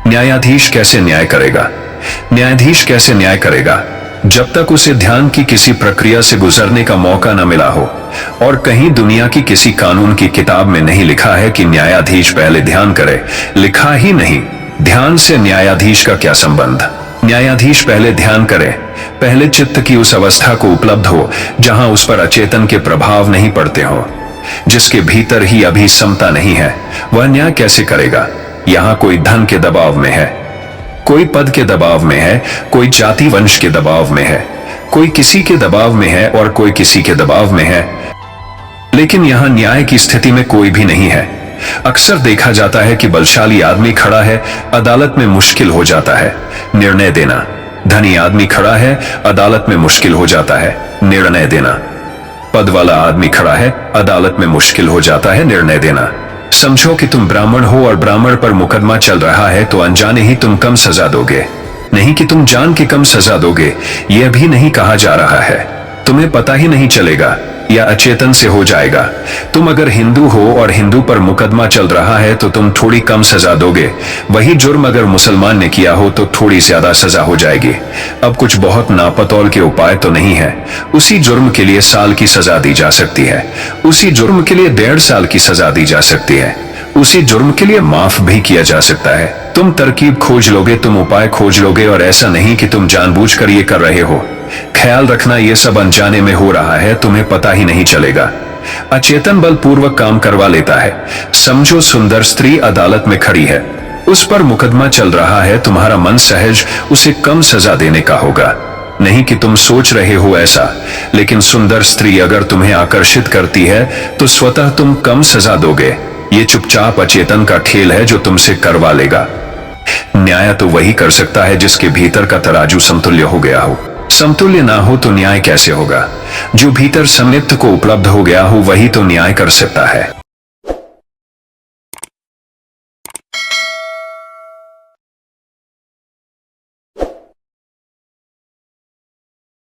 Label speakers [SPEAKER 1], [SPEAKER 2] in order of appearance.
[SPEAKER 1] न्यायाधीश कैसे न्याय करेगा? न्यायाधीश कैसे न्याय करेगा जब तक उसे ध्यान की किसी प्रक्रिया से गुजरने का मौका न मिला हो। और कहीं दुनिया की किसी कानून की किताब में नहीं लिखा है कि न्यायाधीश पहले ध्यान करे। लिखा ही नहीं। ध्यान से न्यायाधीश का क्या संबंध? न्यायाधीश पहले ध्यान करे, पहले चित्त की उस अवस्था को उपलब्ध हो जहां उस पर अचेतन के प्रभाव नहीं पड़ते हो, जिसके भीतर ही अभी समता नहीं है। वह न्याय कैसे करेगा? यहां कोई धन के दबाव में है, कोई पद के दबाव में है, कोई जाति वंश के दबाव में है, कोई किसी के दबाव में है और कोई किसी के दबाव में है। लेकिन यहां न्याय की स्थिति में कोई भी नहीं है। अक्सर देखा जाता है कि बलशाली आदमी खड़ा है, अदालत में मुश्किल हो जाता है निर्णय देना। धनी आदमी खड़ा है, अदालत में मुश्किल हो जाता है निर्णय देना। पद वाला आदमी खड़ा है, अदालत में मुश्किल हो जाता है निर्णय देना। समझो कि तुम ब्राह्मण हो और ब्राह्मण पर मुकदमा चल रहा है तो अनजाने ही तुम कम सजा दोगे। नहीं कि तुम जान के कम सजा दोगे, यह भी नहीं कहा जा रहा है। तुम्हें पता ही नहीं चलेगा या अचेतन से हो जाएगा। तुम अगर हिंदू हो और हिंदू पर मुकदमा चल रहा है तो तुम थोड़ी कम सजा दोगे। वही जुर्म अगर मुसलमान ने किया हो तो थोड़ी ज्यादा सजा हो जाएगी। अब कुछ बहुत नापतौल के उपाय तो नहीं है। उसी जुर्म के लिए साल की सजा दी जा सकती है, उसी जुर्म के लिए 1.5 साल की सजा दी जा सकती है, उसी जुर्म के लिए माफ भी किया जा सकता है। तुम तरकीब खोज लोगे, तुम उपाय खोज लोगे, और ऐसा नहीं कि तुम जानबूझकर ये कर रहे हो। ख्याल रखना, यह सब अनजाने में हो रहा है, तुम्हें पता ही नहीं चलेगा। अचेतन बलपूर्वक काम करवा लेता है। समझो सुंदर स्त्री अदालत में खड़ी है, उस पर मुकदमा चल रहा है, तुम्हारा मन सहज उसे कम सजा देने का होगा। नहीं कि तुम सोच रहे हो ऐसा, लेकिन सुंदर स्त्री अगर तुम्हें आकर्षित करती है तो स्वतः तुम कम सजा दोगे। ये चुपचाप अचेतन का खेल है जो तुमसे करवा लेगा। न्याय तो वही कर सकता है जिसके भीतर का तराजू समतुल्य हो गया हो। समतुल्य ना हो तो न्याय कैसे होगा? जो भीतर संनिप्त को उपलब्ध हो गया हो वही तो न्याय कर सकता है।